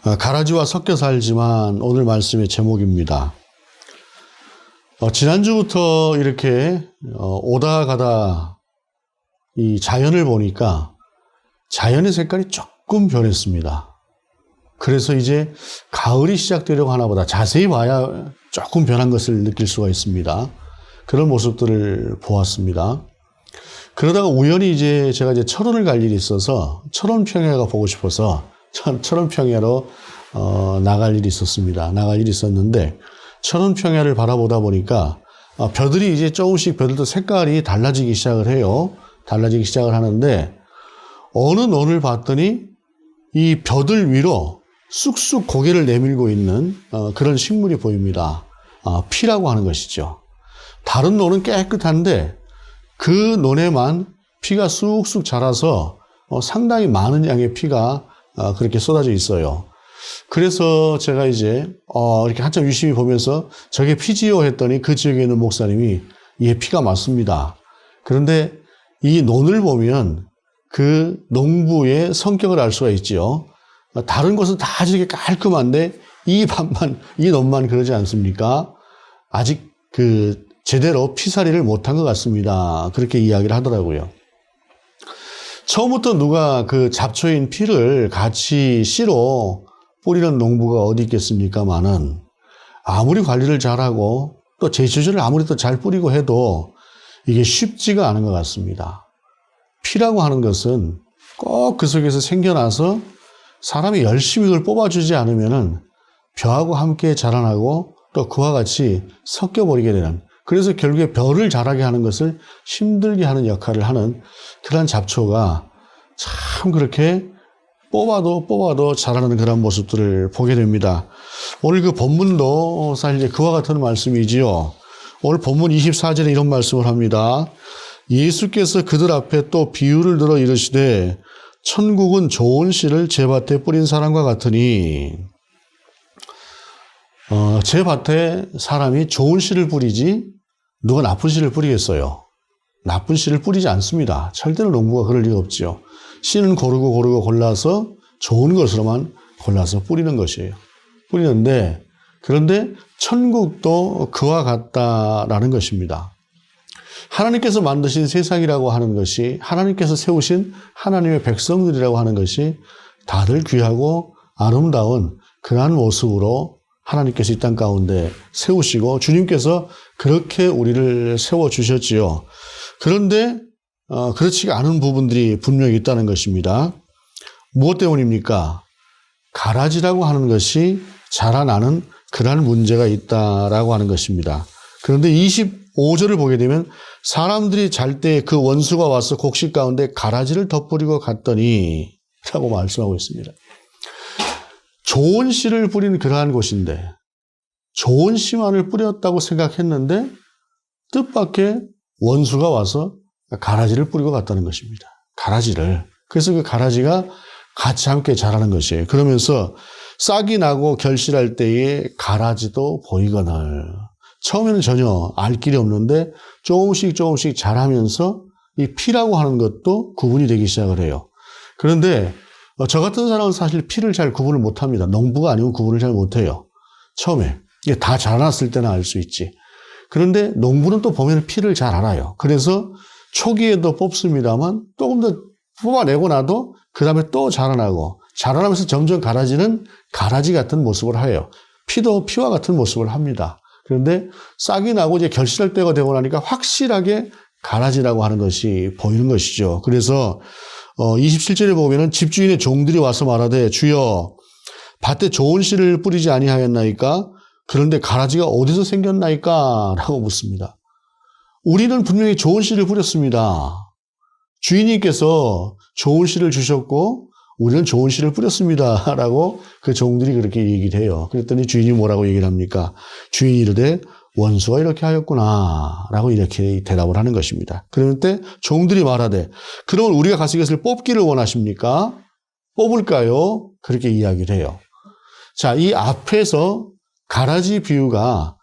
가라지와 섞여 살지만 오늘 말씀의 제목입니다. 지난주부터 이렇게 오다 가다 이 자연을 보니까 자연의 색깔이 조금 변했습니다. 그래서 이제 가을이 시작되려고 하나 보다. 자세히 봐야 조금 변한 것을 느낄 수가 있습니다. 그런 모습들을 보았습니다. 그러다가 우연히 제가 철원을 갈 일이 있어서 철원 평야가 보고 싶어서 철원 평야로 나갈 일이 있었습니다. 나갈 일이 있었는데 철원 평야를 바라보다 보니까 벼들이 이제 조금씩 벼들도 색깔이 달라지기 시작을 해요. 달라지기 시작을 하는데 어느 논을 봤더니 이 벼들 위로 쑥쑥 고개를 내밀고 있는 그런 식물이 보입니다. 피라고 하는 것이죠. 다른 논은 깨끗한데 그 논에만 피가 쑥쑥 자라서 상당히 많은 양의 피가 그렇게 쏟아져 있어요. 그래서 제가 이렇게 한참 유심히 보면서 저게 피지요 했더니 그 지역에 있는 목사님이 예, 피가 맞습니다. 그런데 이 논을 보면 그 농부의 성격을 알 수가 있지요. 다른 곳은 다 이렇게 깔끔한데 이 논만 그러지 않습니까? 아직 제대로 피살이를 못한 것 같습니다. 그렇게 이야기를 하더라고요. 처음부터 누가 그 잡초인 피를 같이 씨로 뿌리는 농부가 어디 있겠습니까마는 아무리 관리를 잘하고 또 제초제를 아무리 또 잘 뿌리고 해도 이게 쉽지가 않은 것 같습니다. 피라고 하는 것은 꼭 그 속에서 생겨나서 사람이 열심히 그걸 뽑아주지 않으면은 벼하고 함께 자라나고 또 그와 같이 섞여버리게 되는, 그래서 결국에 벼를 자라게 하는 것을 힘들게 하는 역할을 하는 그런 잡초가 참 그렇게 뽑아도 자라는 그런 모습들을 보게 됩니다. 오늘 그 본문도 사실 그와 같은 말씀이지요. 오늘 본문 24절에 이런 말씀을 합니다. 예수께서 그들 앞에 또 비유를 들어 이르시되 천국은 좋은 씨를 제 밭에 뿌린 사람과 같으니, 제 밭에 사람이 좋은 씨를 뿌리지 누가 나쁜 씨를 뿌리겠어요? 나쁜 씨를 뿌리지 않습니다. 절대로 농부가 그럴 리가 없지요. 씨는 고르고 골라서 좋은 것으로만 골라서 뿌리는 것이에요. 뿌리는데, 그런데 천국도 그와 같다라는 것입니다. 하나님께서 만드신 세상이라고 하는 것이, 하나님께서 세우신 하나님의 백성들이라고 하는 것이 다들 귀하고 아름다운 그러한 모습으로 하나님께서 이 땅 가운데 세우시고 주님께서 그렇게 우리를 세워주셨지요. 그런데 그렇지가 않은 부분들이 분명히 있다는 것입니다. 무엇 때문입니까? 가라지라고 하는 것이 자라나는 그러한 문제가 있다라고 하는 것입니다. 그런데 25절을 보게 되면 사람들이 잘 때 그 원수가 와서 곡식 가운데 가라지를 덧뿌리고 갔더니 라고 말씀하고 있습니다. 좋은 씨를 뿌린 그러한 곳인데 좋은 씨만을 뿌렸다고 생각했는데 뜻밖의 원수가 와서 가라지를 뿌리고 갔다는 것입니다. 가라지를. 그래서 그 가라지가 같이 함께 자라는 것이에요. 그러면서 싹이 나고 결실할 때에 가라지도 보이거늘. 처음에는 전혀 알 길이 없는데 조금씩 자라면서 이 피라고 하는 것도 구분이 되기 시작을 해요. 그런데 저 같은 사람은 사실 피를 잘 구분을 못합니다. 농부가 아니면 구분을 잘 못해요. 처음에. 이게 다 자라났을 때는 알 수 있지. 그런데 농부는 또 보면 피를 잘 알아요. 그래서 초기에도 뽑습니다만 조금 더 뽑아내고 나도 그 다음에 또 자라나면서 점점 가라지는 가라지 같은 모습을 해요. 피도 피와 같은 모습을 합니다. 그런데 싹이 나고 이제 결실할 때가 되고 나니까 확실하게 가라지라고 하는 것이 보이는 것이죠. 그래서 27절에 보면은 집주인의 종들이 와서 말하되 주여 밭에 좋은 씨를 뿌리지 아니하였나이까? 그런데 가라지가 어디서 생겼나이까? 라고 묻습니다. 우리는 분명히 좋은 씨를 뿌렸습니다. 주인님께서 좋은 씨를 주셨고 우리는 좋은 씨를 뿌렸습니다. 라고 그 종들이 그렇게 얘기를 해요. 그랬더니 주인이 뭐라고 얘기를 합니까? 주인이 이르되 원수가 이렇게 하였구나 라고 이렇게 대답을 하는 것입니다. 그런데 종들이 말하되 그러면 우리가 가서 이것을 뽑기를 원하십니까? 뽑을까요? 그렇게 이야기를 해요. 자, 이 앞에서 가라지 비유가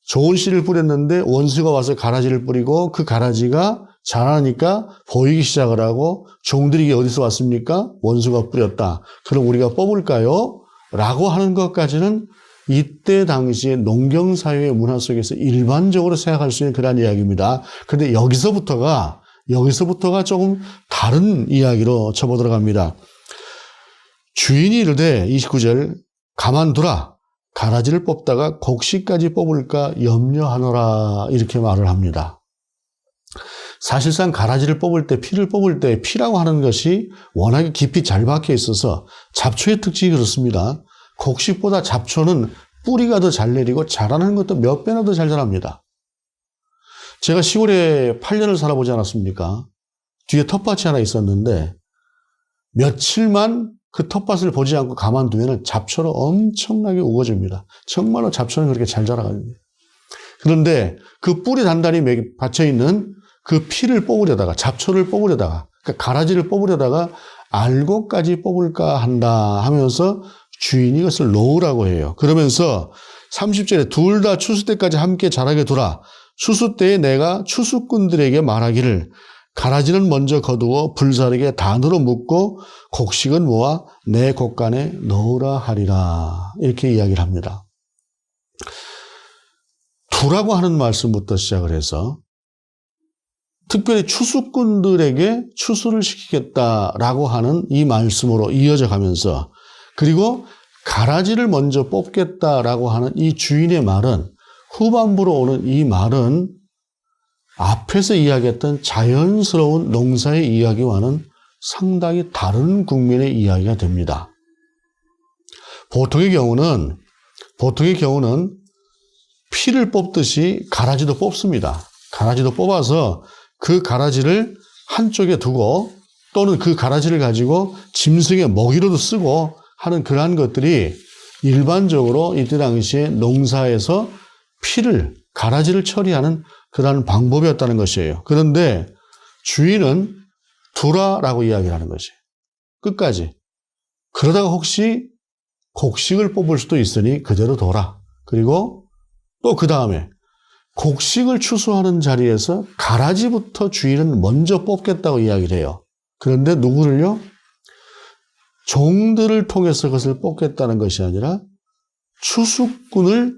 좋은 씨를 뿌렸는데 원수가 와서 가라지를 뿌리고 그 가라지가 자라니까 보이기 시작을 하고 종들이 어디서 왔습니까? 원수가 뿌렸다. 그럼 우리가 뽑을까요? 라고 하는 것까지는 이때 당시의 농경사회의 문화 속에서 일반적으로 생각할 수 있는 그런 이야기입니다. 그런데 여기서부터가 조금 다른 이야기로 접어 들어갑니다. 주인이 이르되 29절 가만두라. 가라지를 뽑다가 곡식까지 뽑을까 염려하노라. 이렇게 말을 합니다. 사실상 가라지를 뽑을 때, 피를 뽑을 때 피라고 하는 것이 워낙에 깊이 잘 박혀 있어서 잡초의 특징이 그렇습니다. 곡식보다 잡초는 뿌리가 더 잘 내리고 자라는 것도 몇 배나 더 잘 자랍니다. 제가 시골에 8년을 살아보지 않았습니까? 뒤에 텃밭이 하나 있었는데 며칠만 그 텃밭을 보지 않고 가만두면 잡초로 엄청나게 우거집니다. 정말로 잡초는 그렇게 잘 자라거든요. 그런데 그 뿌리 단단히 받쳐있는 그 피를 뽑으려다가, 잡초를 뽑으려다가, 그러니까 가라지를 뽑으려다가 알곡까지 뽑을까 한다 하면서 주인이 이것을 놓으라고 해요. 그러면서 30절에 둘 다 추수 때까지 함께 자라게 두라. 추수 때에 내가 추수꾼들에게 말하기를 가라지는 먼저 거두어 불사르게 단으로 묶고 곡식은 모아 내 곡간에 넣으라 하리라. 이렇게 이야기를 합니다. 두라고 하는 말씀부터 시작을 해서 특별히 추수꾼들에게 추수를 시키겠다라고 하는 이 말씀으로 이어져 가면서 그리고 가라지를 먼저 뽑겠다라고 하는 이 주인의 말은 후반부로 오는 이 말은 앞에서 이야기했던 자연스러운 농사의 이야기와는 상당히 다른 국면의 이야기가 됩니다. 보통의 경우는 피를 뽑듯이 가라지도 뽑습니다. 가라지도 뽑아서 그 가라지를 한쪽에 두고 또는 그 가라지를 가지고 짐승의 먹이로도 쓰고 하는 그러한 것들이 일반적으로 이때 당시에 농사에서 가라지를 처리하는 그러한 방법이었다는 것이에요. 그런데 주인은 두라라고 이야기를 하는 것이에요. 끝까지. 그러다가 혹시 곡식을 뽑을 수도 있으니 그대로 둬라. 그리고 또 그 다음에 곡식을 추수하는 자리에서 가라지부터 주인은 먼저 뽑겠다고 이야기를 해요. 그런데 누구를요? 종들을 통해서 그것을 뽑겠다는 것이 아니라 추수꾼을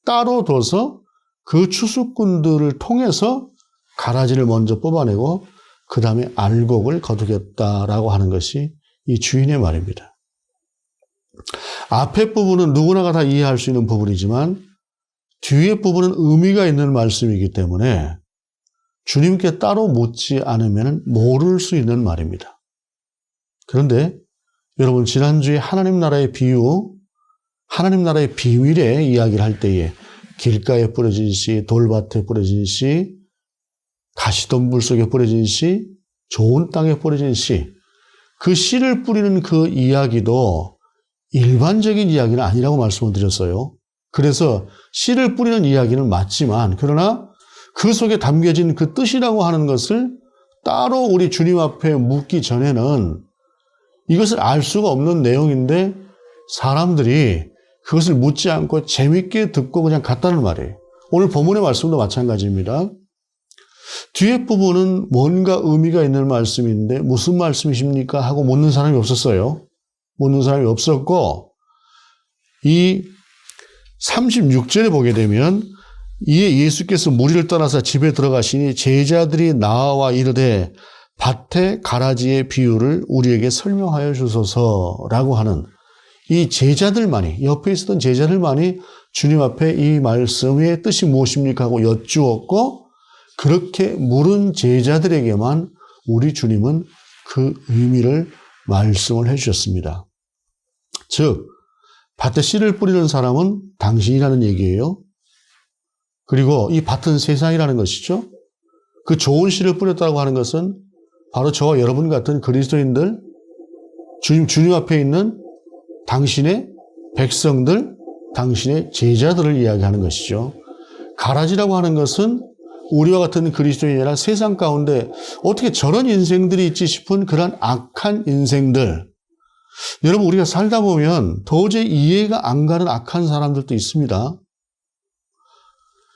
따로 둬서 그 추수꾼들을 통해서 가라지를 먼저 뽑아내고 그 다음에 알곡을 거두겠다라고 하는 것이 이 주인의 말입니다. 앞에 부분은 누구나가 다 이해할 수 있는 부분이지만 뒤에 부분은 의미가 있는 말씀이기 때문에 주님께 따로 묻지 않으면 모를 수 있는 말입니다. 그런데 여러분 지난주에 하나님 나라의 비유, 하나님 나라의 비밀의 이야기를 할 때에 길가에 뿌려진 씨, 돌밭에 뿌려진 씨, 가시덤불 속에 뿌려진 씨, 좋은 땅에 뿌려진 씨, 그 씨를 뿌리는 그 이야기도 일반적인 이야기는 아니라고 말씀을 드렸어요. 그래서 씨를 뿌리는 이야기는 맞지만 그러나 그 속에 담겨진 그 뜻이라고 하는 것을 따로 우리 주님 앞에 묻기 전에는 이것을 알 수가 없는 내용인데 사람들이 그것을 묻지 않고 재밌게 듣고 그냥 갔다는 말이에요. 오늘 본문의 말씀도 마찬가지입니다. 뒤에 부분은 뭔가 의미가 있는 말씀인데 무슨 말씀이십니까? 하고 묻는 사람이 없었어요. 묻는 사람이 없었고 이 36절에 보게 되면 이에 예수께서 무리를 떠나서 집에 들어가시니 제자들이 나와 이르되 밭의 가라지의 비유를 우리에게 설명하여 주소서라고 하는 이 제자들만이 옆에 있었던 제자들만이 주님 앞에 이 말씀의 뜻이 무엇입니까 하고 여쭈었고 그렇게 물은 제자들에게만 우리 주님은 그 의미를 말씀을 해주셨습니다. 즉 밭에 씨를 뿌리는 사람은 당신이라는 얘기예요. 그리고 이 밭은 세상이라는 것이죠. 그 좋은 씨를 뿌렸다고 하는 것은 바로 저와 여러분 같은 그리스도인들, 주님 앞에 있는 당신의 백성들, 당신의 제자들을 이야기하는 것이죠. 가라지라고 하는 것은 우리와 같은 그리스도인이 아니라 세상 가운데 어떻게 저런 인생들이 있지 싶은 그런 악한 인생들. 여러분 우리가 살다 보면 도저히 이해가 안 가는 악한 사람들도 있습니다.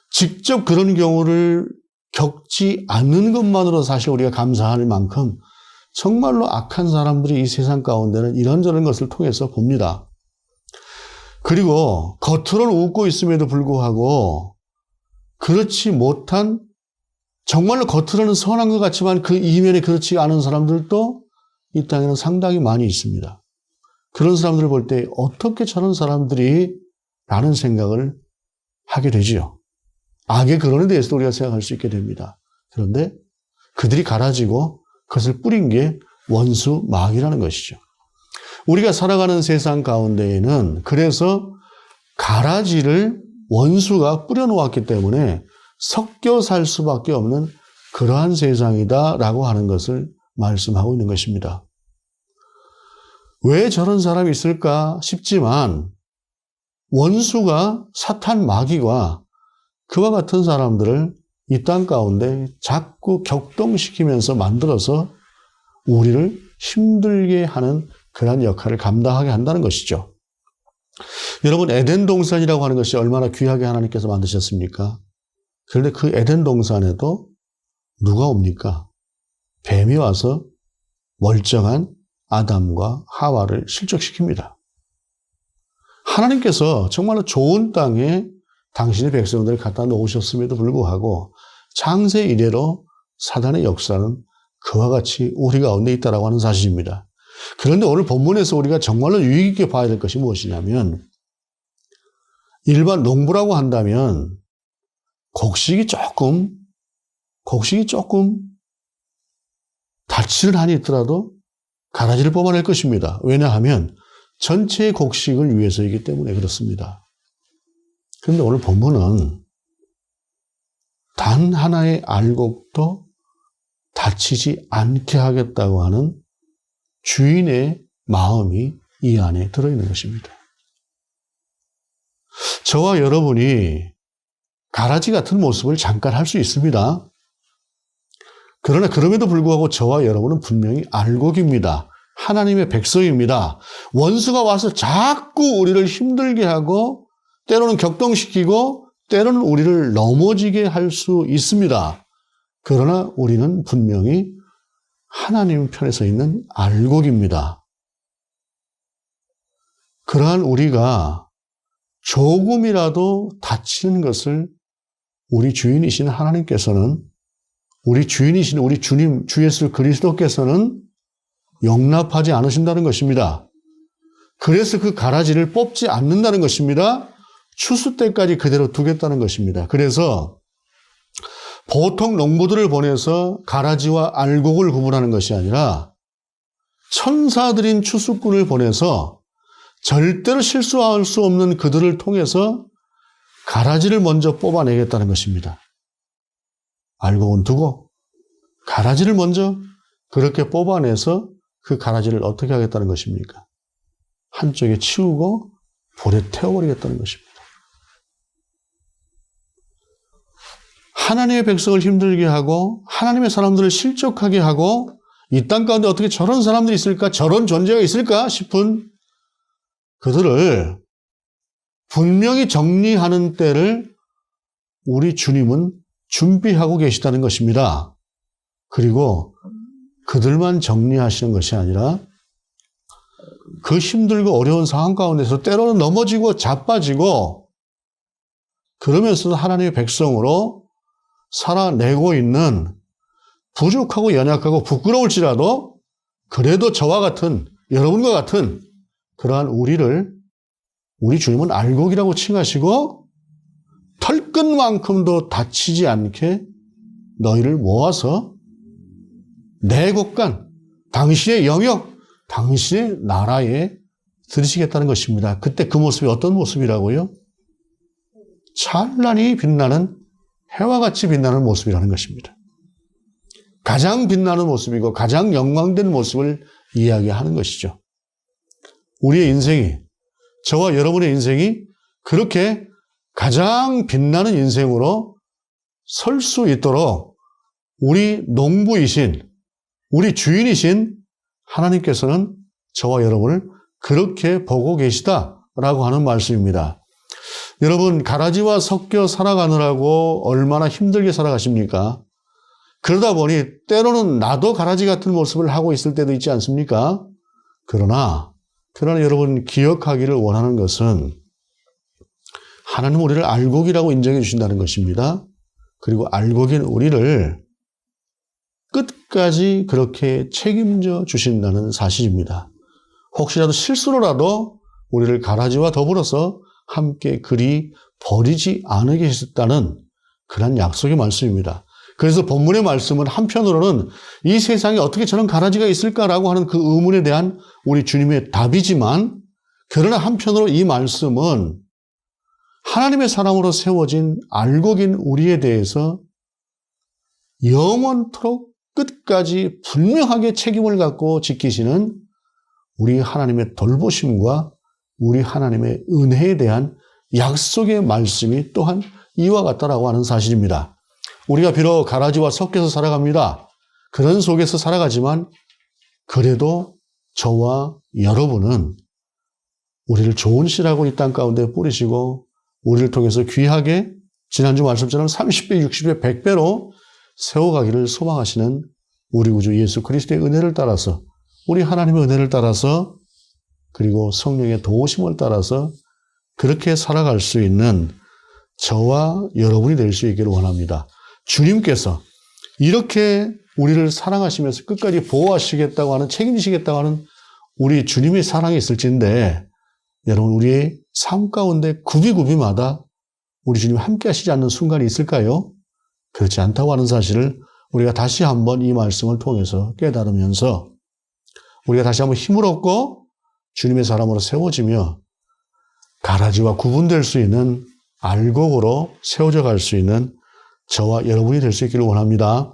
직접 그런 경우를 겪지 않는 것만으로 사실 우리가 감사할 만큼 정말로 악한 사람들이 이 세상 가운데는 이런저런 것을 통해서 봅니다. 그리고 겉으로는 웃고 있음에도 불구하고 그렇지 못한, 정말로 겉으로는 선한 것 같지만 그 이면에 그렇지 않은 사람들도 이 땅에는 상당히 많이 있습니다. 그런 사람들을 볼 때 어떻게 저런 사람들이 라는 생각을 하게 되지요. 악의 근원에 대해서도 우리가 생각할 수 있게 됩니다. 그런데 그들이 가라지고 그것을 뿌린 게 원수 마귀라는 것이죠. 우리가 살아가는 세상 가운데에는 그래서 가라지를 원수가 뿌려놓았기 때문에 섞여 살 수밖에 없는 그러한 세상이다라고 하는 것을 말씀하고 있는 것입니다. 왜 저런 사람이 있을까 싶지만 원수가 사탄 마귀가 그와 같은 사람들을 이 땅 가운데 자꾸 격동시키면서 만들어서 우리를 힘들게 하는 그러한 역할을 감당하게 한다는 것이죠. 여러분, 에덴 동산이라고 하는 것이 얼마나 귀하게 하나님께서 만드셨습니까? 그런데 그 에덴 동산에도 누가 옵니까? 뱀이 와서 멀쩡한 아담과 하와를 실족시킵니다. 하나님께서 정말로 좋은 땅에 당신의 백성들을 갖다 놓으셨음에도 불구하고 창세 이래로 사단의 역사는 그와 같이 우리 가운데 있다라고 하는 사실입니다. 그런데 오늘 본문에서 우리가 정말로 유익 있게 봐야 될 것이 무엇이냐면, 일반 농부라고 한다면 곡식이 조금 닻을 한이 있더라도 가라지를 뽑아낼 것입니다. 왜냐하면 전체의 곡식을 위해서이기 때문에 그렇습니다. 그런데 오늘 본문은 단 하나의 알곡도 다치지 않게 하겠다고 하는 주인의 마음이 이 안에 들어있는 것입니다. 저와 여러분이 가라지 같은 모습을 잠깐 할 수 있습니다. 그러나 그럼에도 불구하고 저와 여러분은 분명히 알곡입니다. 하나님의 백성입니다. 원수가 와서 자꾸 우리를 힘들게 하고 때로는 격동시키고 때로는 우리를 넘어지게 할 수 있습니다. 그러나 우리는 분명히 하나님 편에 서 있는 알곡입니다. 그러한 우리가 조금이라도 다치는 것을 우리 주인이신 하나님께서는, 우리 주인이신 우리 주님 주 예수 그리스도께서는 용납하지 않으신다는 것입니다. 그래서 그 가라지를 뽑지 않는다는 것입니다. 추수 때까지 그대로 두겠다는 것입니다. 그래서 보통 농부들을 보내서 가라지와 알곡을 구분하는 것이 아니라 천사들인 추수꾼을 보내서 절대로 실수할 수 없는 그들을 통해서 가라지를 먼저 뽑아내겠다는 것입니다. 알곡은 두고 가라지를 먼저 그렇게 뽑아내서 그 가라지를 어떻게 하겠다는 것입니까? 한쪽에 치우고 불에 태워버리겠다는 것입니다. 하나님의 백성을 힘들게 하고 하나님의 사람들을 실족하게 하고 이 땅 가운데 어떻게 저런 사람들이 있을까? 저런 존재가 있을까? 싶은 그들을 분명히 정리하는 때를 우리 주님은 준비하고 계시다는 것입니다. 그리고 그들만 정리하시는 것이 아니라 그 힘들고 어려운 상황 가운데서 때로는 넘어지고 자빠지고 그러면서도 하나님의 백성으로 살아내고 있는 부족하고 연약하고 부끄러울지라도 그래도 저와 같은, 여러분과 같은 그러한 우리를 우리 주님은 알곡이라고 칭하시고 털끝만큼도 다치지 않게 너희를 모아서 내 곳간, 당신의 영역, 당신의 나라에 들이시겠다는 것입니다. 그때 그 모습이 어떤 모습이라고요? 찬란히 빛나는 해와 같이 빛나는 모습이라는 것입니다. 가장 빛나는 모습이고 가장 영광된 모습을 이야기하는 것이죠. 우리의 인생이, 저와 여러분의 인생이 그렇게 가장 빛나는 인생으로 설 수 있도록 우리 농부이신, 우리 주인이신 하나님께서는 저와 여러분을 그렇게 보고 계시다라고 하는 말씀입니다. 여러분, 가라지와 섞여 살아가느라고 얼마나 힘들게 살아가십니까? 그러다 보니 때로는 나도 가라지 같은 모습을 하고 있을 때도 있지 않습니까? 그러나 여러분 기억하기를 원하는 것은 하나님 우리를 알곡이라고 인정해 주신다는 것입니다. 그리고 알곡인 우리를 끝까지 그렇게 책임져 주신다는 사실입니다. 혹시라도 실수로라도 우리를 가라지와 더불어서 함께 그리 버리지 않게 하셨다는 그런 약속의 말씀입니다. 그래서 본문의 말씀은 한편으로는 이 세상에 어떻게 저런 가라지가 있을까라고 하는 그 의문에 대한 우리 주님의 답이지만, 그러나 한편으로 이 말씀은 하나님의 사람으로 세워진 알곡인 우리에 대해서 영원토록 끝까지 분명하게 책임을 갖고 지키시는 우리 하나님의 돌보심과 우리 하나님의 은혜에 대한 약속의 말씀이 또한 이와 같다라고 하는 사실입니다. 우리가 비록 가라지와 섞여서 살아갑니다. 그런 속에서 살아가지만 그래도 저와 여러분은 우리를 좋은 씨라고 이 땅 가운데 뿌리시고 우리를 통해서 귀하게 지난주 말씀처럼 30배, 60배, 100배로 세워가기를 소망하시는 우리 구주 예수 그리스도의 은혜를 따라서, 우리 하나님의 은혜를 따라서, 그리고 성령의 도우심을 따라서 그렇게 살아갈 수 있는 저와 여러분이 될 수 있기를 원합니다. 주님께서 이렇게 우리를 사랑하시면서 끝까지 보호하시겠다고 하는, 책임지시겠다고 하는 우리 주님의 사랑이 있을진데, 여러분 우리의 삶 가운데 구비구비마다 우리 주님이 함께 하시지 않는 순간이 있을까요? 그렇지 않다고 하는 사실을 우리가 다시 한번 이 말씀을 통해서 깨달으면서 우리가 다시 한번 힘을 얻고 주님의 사람으로 세워지며 가라지와 구분될 수 있는 알곡으로 세워져 갈 수 있는 저와 여러분이 될 수 있기를 원합니다.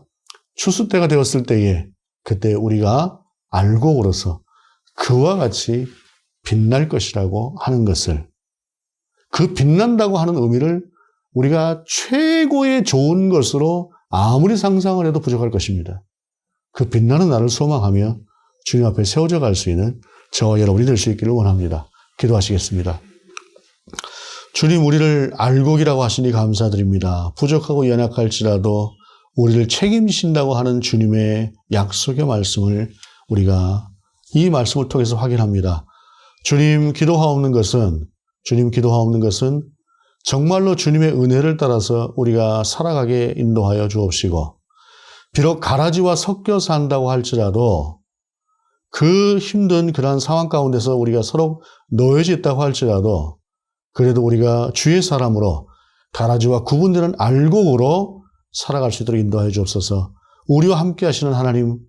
추수 때가 되었을 때에 그때 우리가 알곡으로서 그와 같이 빛날 것이라고 하는 것을, 그 빛난다고 하는 의미를 우리가 최고의 좋은 것으로 아무리 상상을 해도 부족할 것입니다. 그 빛나는 날을 소망하며 주님 앞에 세워져 갈 수 있는 저와 여러분이 될 수 있기를 원합니다. 기도하시겠습니다. 주님, 우리를 알곡이라고 하시니 감사드립니다. 부족하고 연약할지라도 우리를 책임지신다고 하는 주님의 약속의 말씀을 우리가 이 말씀을 통해서 확인합니다. 주님 기도하옵는 것은 정말로 주님의 은혜를 따라서 우리가 살아가게 인도하여 주옵시고, 비록 가라지와 섞여 산다고 할지라도 그 힘든 그러한 상황 가운데서 우리가 서로 놓여져 있다고 할지라도 그래도 우리가 주의 사람으로 가라지와 구분되는 알곡으로 살아갈 수 있도록 인도하여 주옵소서. 우리와 함께 하시는 하나님,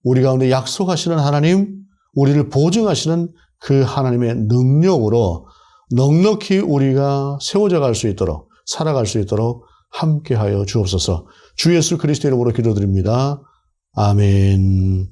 우리 가운데 약속하시는 하나님, 우리를 보증하시는 그 하나님의 능력으로 넉넉히 우리가 세워져 갈 수 있도록, 살아갈 수 있도록 함께하여 주옵소서. 주 예수 그리스도의 이름으로 기도드립니다. 아멘.